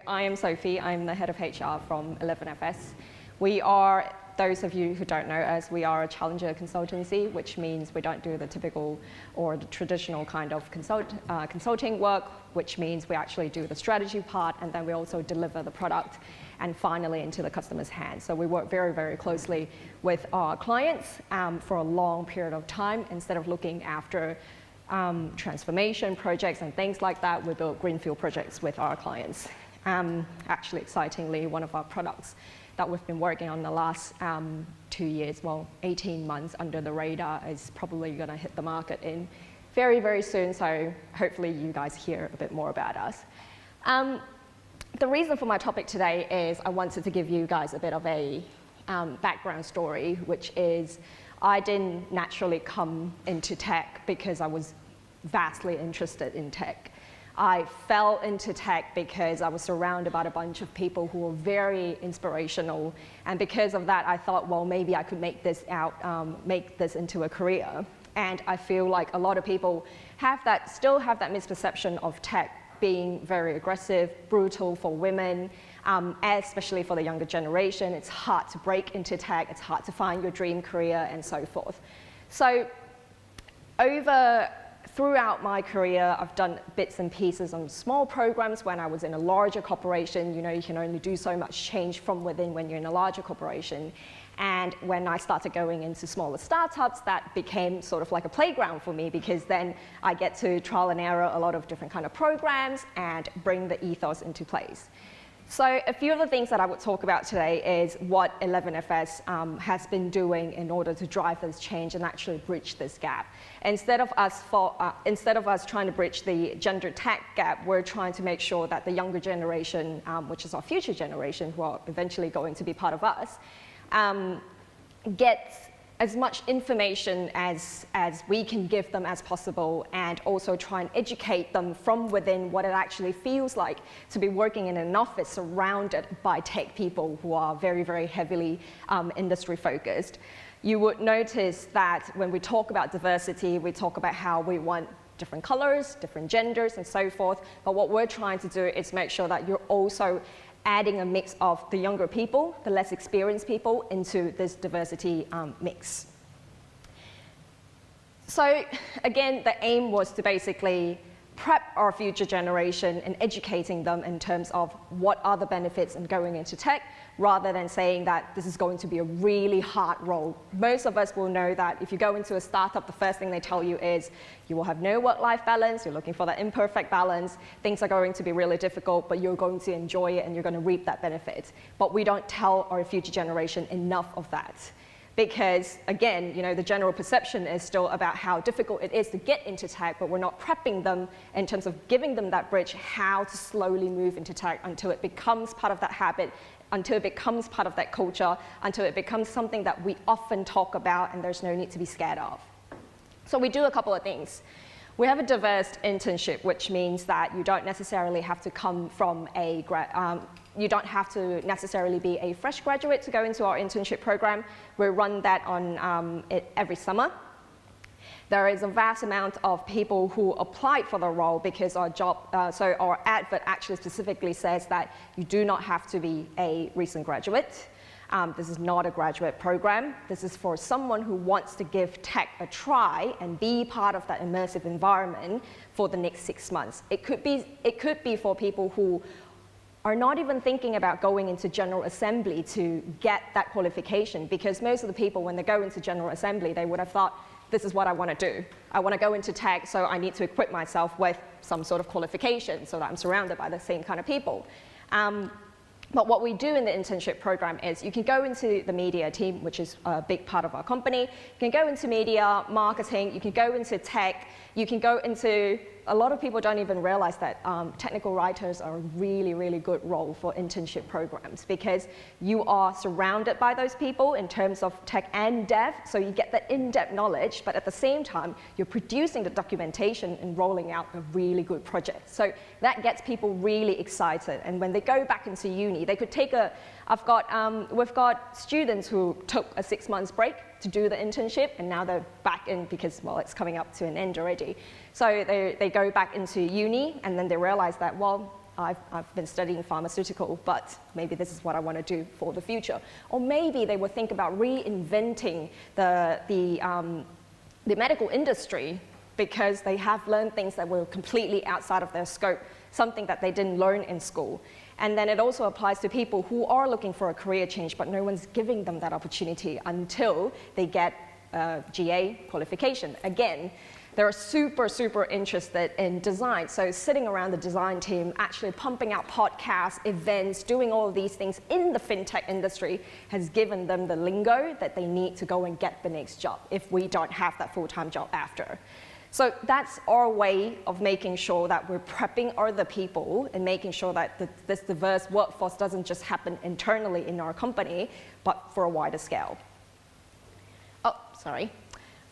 I am Sophie. I'm the head of HR from 11FS. We are, those of you who don't know us, we are a challenger consultancy, which means we don't do the typical or the traditional kind of consulting work, which means we actually do the strategy part, and then we also deliver the product and finally into the customer's hands. So we work very, very closely with our clients for a long period of time. Instead of looking after transformation projects and things like that, we build greenfield projects with our clients. Actually, excitingly, one of our products that we've been working on the last 2 years, well, 18 months under the radar, is probably going to hit the market in very, very soon. So hopefully you guys hear a bit more about us. The reason for my topic today is I wanted to give you guys a bit of a background story, which is I didn't naturally come into tech because I was vastly interested in tech. I fell into tech because I was surrounded by a bunch of people who were very inspirational, and because of that I thought, well, maybe I could make this into a career. And I feel like a lot of people still have that misperception of tech being very aggressive, brutal for women, especially for the younger generation. It's hard to break into tech, it's hard to find your dream career, and so forth. So throughout my career, I've done bits and pieces on small programs. When I was in a larger corporation, you know, you can only do so much change from within when you're in a larger corporation. And when I started going into smaller startups, that became sort of like a playground for me, because then I get to trial and error a lot of different kind of programs and bring the ethos into place. So a few of the things that I would talk about today is what 11FS has been doing in order to drive this change and actually bridge this gap. Instead of us trying to bridge the gender tech gap, we're trying to make sure that the younger generation, which is our future generation, who are eventually going to be part of us, gets as much information as we can give them as possible, and also try and educate them from within what it actually feels like to be working in an office surrounded by tech people who are very, very heavily industry focused. You would notice that when we talk about diversity, we talk about how we want different colors, different genders, and so forth. But what we're trying to do is make sure that you're also adding a mix of the younger people, the less experienced people, into this diversity mix. So again, the aim was to basically prep our future generation and educating them in terms of what are the benefits in going into tech, rather than saying that this is going to be a really hard role. Most of us will know that if you go into a startup, the first thing they tell you is you will have no work-life balance, you're looking for that imperfect balance, things are going to be really difficult, but you're going to enjoy it and you're going to reap that benefit. But we don't tell our future generation enough of that. Because again, you know, the general perception is still about how difficult it is to get into tech, but we're not prepping them in terms of giving them that bridge, how to slowly move into tech until it becomes part of that habit, until it becomes part of that culture, until it becomes something that we often talk about and there's no need to be scared of. So we do a couple of things. We have a diverse internship, which means that you don't necessarily have to come from you don't have to necessarily be a fresh graduate to go into our internship program. We run that on every summer. There is a vast amount of people who applied for the role because our our advert actually specifically says that you do not have to be a recent graduate. This is not a graduate program. This is for someone who wants to give tech a try and be part of that immersive environment for the next 6 months. It could be for people who are not even thinking about going into General Assembly to get that qualification, because most of the people, when they go into General Assembly, they would have thought, this is what I want to do. I want to go into tech, so I need to equip myself with some sort of qualification so that I'm surrounded by the same kind of people. But what we do in the internship program is you can go into the media team, which is a big part of our company. You can go into media, marketing, you can go into tech, you can go into, a lot of people don't even realize that technical writers are a really, really good role for internship programs, because you are surrounded by those people in terms of tech and dev, so you get that in-depth knowledge, but at the same time, you're producing the documentation and rolling out a really good project. So that gets people really excited, and when they go back into uni, they could take we've got students who took a 6 months break to do the internship, and now they're back in because, well, it's coming up to an end already. So they go back into uni, and then they realize that, well, I've been studying pharmaceutical, but maybe this is what I want to do for the future. Or maybe they would think about reinventing the medical industry because they have learned things that were completely outside of their scope, something that they didn't learn in school. And then it also applies to people who are looking for a career change, but no one's giving them that opportunity until they get a GA qualification. Again, they're super, super interested in design. So sitting around the design team, actually pumping out podcasts, events, doing all of these things in the fintech industry has given them the lingo that they need to go and get the next job if we don't have that full-time job after. So that's our way of making sure that we're prepping other people and making sure that this diverse workforce doesn't just happen internally in our company, but for a wider scale.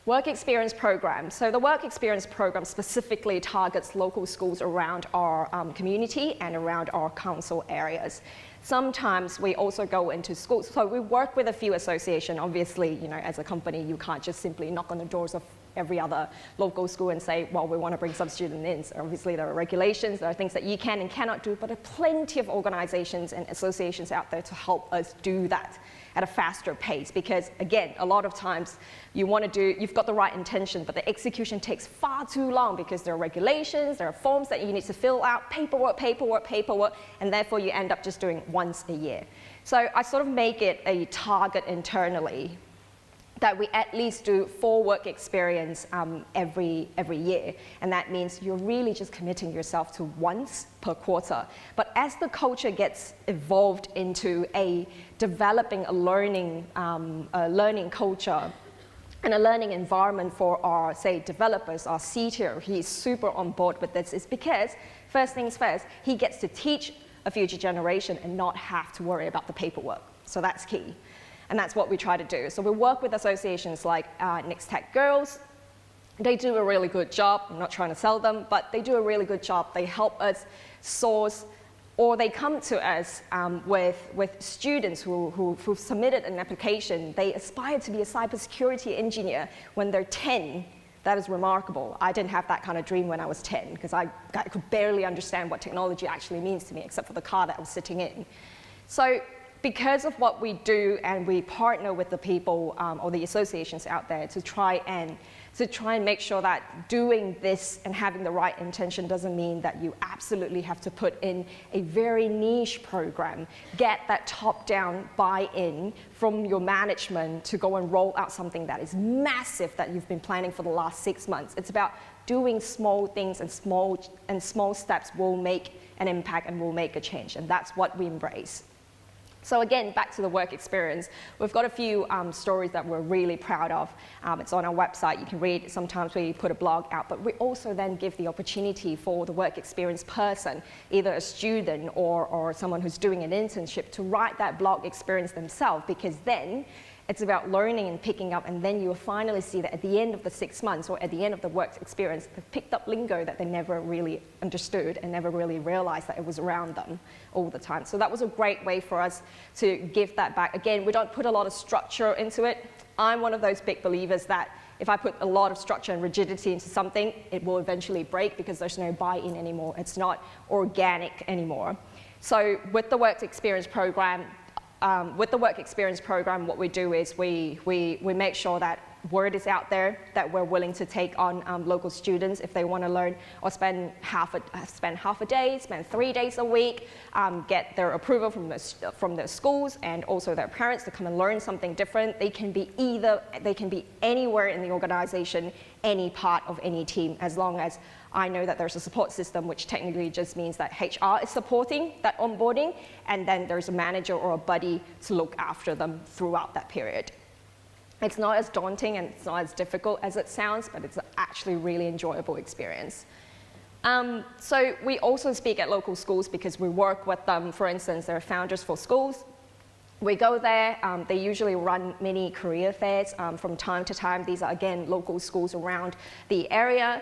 Work experience program. So the work experience program specifically targets local schools around our community and around our council areas. Sometimes we also go into schools. So we work with a few associations. Obviously, you know, as a company, you can't just simply knock on the doors of every other local school and say, well, we want to bring some students in. So obviously, there are regulations, there are things that you can and cannot do, but there are plenty of organizations and associations out there to help us do that at a faster pace. Because again, a lot of times you've got the right intention, but the execution takes far too long because there are regulations, there are forms that you need to fill out, paperwork, and therefore you end up just doing once a year. So I sort of make it a target internally that we at least do 4 work experience every year. And that means you're really just committing yourself to once per quarter. But as the culture gets evolved into developing a learning culture and a learning environment for our, say, developers, our CTO, he's super on board with this, is because, first things first, he gets to teach a future generation and not have to worry about the paperwork. So that's key. And that's what we try to do. So we work with associations like Next Tech Girls. They do a really good job. I'm not trying to sell them, but they do a really good job. They help us source, or they come to us with students who've submitted an application. They aspire to be a cybersecurity engineer when they're 10. That is remarkable. I didn't have that kind of dream when I was 10 because I could barely understand what technology actually means to me, except for the car that I was sitting in. So because of what we do, and we partner with the people or the associations out there to try and make sure that doing this and having the right intention doesn't mean that you absolutely have to put in a very niche program. Get that top-down buy-in from your management to go and roll out something that is massive that you've been planning for the last 6 months. It's about doing small things, and small steps will make an impact and will make a change, and that's what we embrace. So again, back to the work experience, we've got a few stories that we're really proud of. It's on our website, you can read. Sometimes we put a blog out, but we also then give the opportunity for the work experience person, either a student or someone who's doing an internship, to write that blog experience themselves, because then it's about learning and picking up, and then you'll finally see that at the end of the 6 months or at the end of the work experience, they've picked up lingo that they never really understood and never really realized that it was around them all the time. So that was a great way for us to give that back. Again, we don't put a lot of structure into it. I'm one of those big believers that if I put a lot of structure and rigidity into something, it will eventually break because there's no buy-in anymore. It's not organic anymore. So with the work experience program, what we do is we make sure that word is out there that we're willing to take on local students if they want to learn or spend half a day, spend 3 days a week, get their approval from their schools and also their parents to come and learn something different. They can be anywhere in the organization, any part of any team, as long as I know that there's a support system, which technically just means that HR is supporting that onboarding, and then there's a manager or a buddy to look after them throughout that period. It's not as daunting and it's not as difficult as it sounds, but it's actually a really enjoyable experience. So we also speak at local schools because we work with them. For instance, there are founders for schools. We go there, they usually run mini career fairs from time to time. These are, again, local schools around the area.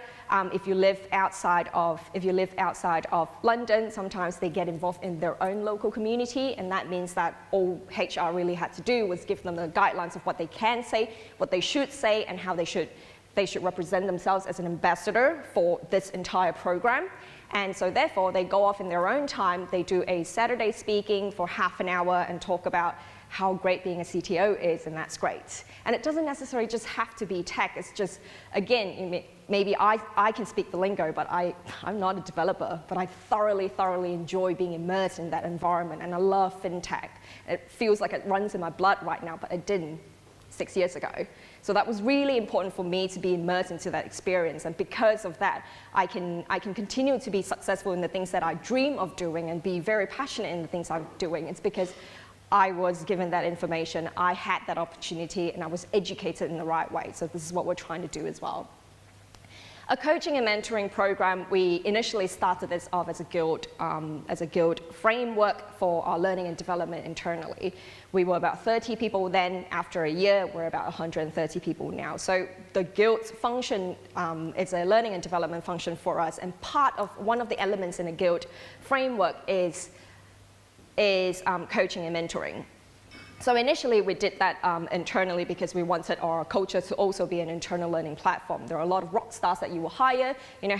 If you live outside of London, sometimes they get involved in their own local community, and that means that all HR really had to do was give them the guidelines of what they can say, what they should say, and how they should they should represent themselves as an ambassador for this entire program. And so therefore, they go off in their own time, they do a Saturday speaking for half an hour and talk about how great being a CTO is, and that's great. And it doesn't necessarily just have to be tech, it's just, again, maybe I can speak the lingo, but I'm not a developer, but I thoroughly enjoy being immersed in that environment, and I love fintech. It feels like it runs in my blood right now, but it didn't 6 years ago. So that was really important for me to be immersed into that experience, and because of that, I can continue to be successful in the things that I dream of doing and be very passionate in the things I'm doing. It's because I was given that information, I had that opportunity, and I was educated in the right way. So this is what we're trying to do as well. A coaching and mentoring program, we initially started this off as a guild framework for our learning and development internally. We were about 30 people then. After a year, we're about 130 people now. So the guild function is a learning and development function for us, and one of the elements in a guild framework is coaching and mentoring. So initially we did that internally because we wanted our culture to also be an internal learning platform. There are a lot of rock stars that you will hire. You know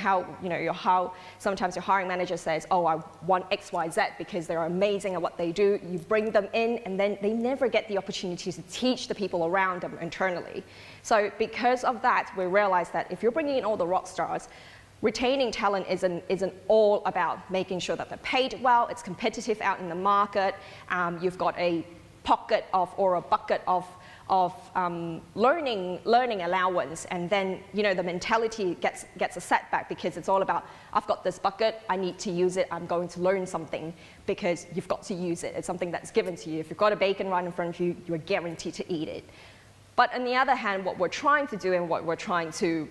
how sometimes your hiring manager says, oh, I want X, Y, Z because they're amazing at what they do. You bring them in and then they never get the opportunity to teach the people around them internally. So because of that, we realized that if you're bringing in all the rock stars, retaining talent isn't all about making sure that they're paid well, it's competitive out in the market, you've got a pocket of or a bucket of learning allowance, and then the mentality gets a setback because it's all about, I've got this bucket, I need to use it, I'm going to learn something, because you've got to use it. It's something that's given to you. If you've got a bacon right in front of you, you're guaranteed to eat it. But on the other hand, what we're trying to do and what we're trying to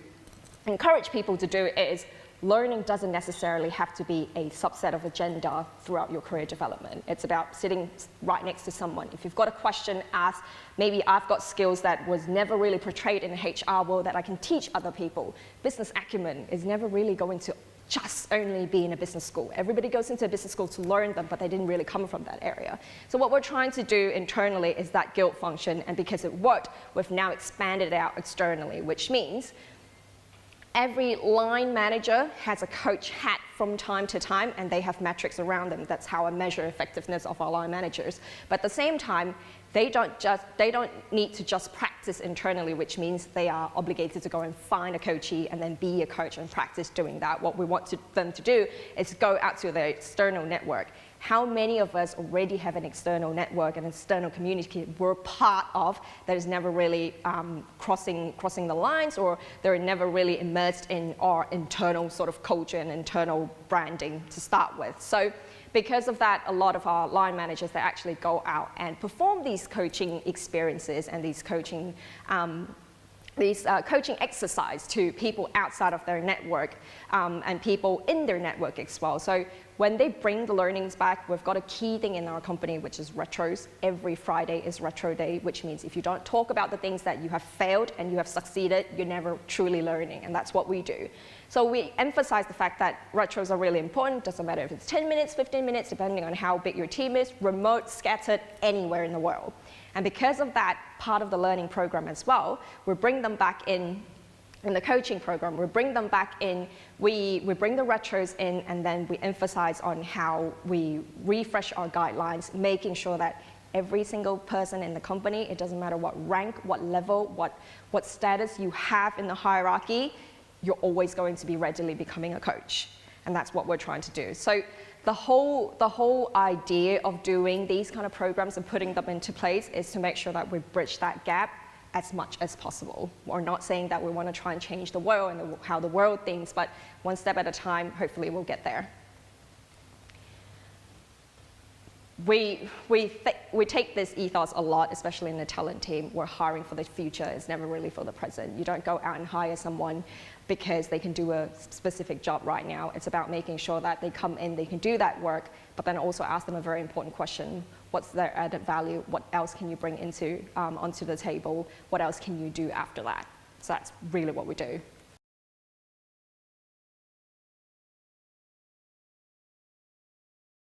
encourage people to do is learning doesn't necessarily have to be a subset of agenda throughout your career development. It's about sitting right next to someone. If you've got a question, ask. Maybe I've got skills that was never really portrayed in the HR world that I can teach other people. Business acumen is never really going to just only be in a business school. Everybody goes into a business school to learn them, but they didn't really come from that area. So what we're trying to do internally is that guild function, and because it worked, we've now expanded it out externally, which means every line manager has a coach hat from time to time, and they have metrics around them. That's how I measure effectiveness of our line managers. But at the same time, they don't need to just practice internally, which means they are obligated to go and find a coachee and then be a coach and practice doing that. What we want them to do is go out to their external network. How many of us already have an external network, an external community we're part of that is never really crossing the lines, or they're never really immersed in our internal sort of culture and internal branding to start with. So because of that, a lot of our line managers, they actually go out and perform these coaching experiences and these coaching exercise to people outside of their network and people in their network as well. So when they bring the learnings back, we've got a key thing in our company, which is retros. Every Friday is retro day, which means if you don't talk about the things that you have failed and you have succeeded, you're never truly learning, and that's what we do. So we emphasize the fact that retros are really important. Doesn't matter if it's 10 minutes, 15 minutes, depending on how big your team is, remote, scattered, anywhere in the world. And because of that, part of the learning program as well, we bring them back in the coaching program. We bring them back in, we bring the retros in, and then we emphasize on how we refresh our guidelines, making sure that every single person in the company, it doesn't matter what rank, what level, what status you have in the hierarchy, you're always going to be readily becoming a coach. And that's what we're trying to do. So the whole idea of doing these kind of programs and putting them into place is to make sure that we bridge that gap as much as possible. We're not saying that we want to try and change the world and how the world thinks, but one step at a time, hopefully we'll get there. We take this ethos a lot, especially in the talent team. We're hiring for the future, it's never really for the present. You don't go out and hire someone because they can do a specific job right now. It's about making sure that they come in, they can do that work, but then also ask them a very important question. What's their added value? What else can you bring onto the table? What else can you do after that? So that's really what we do.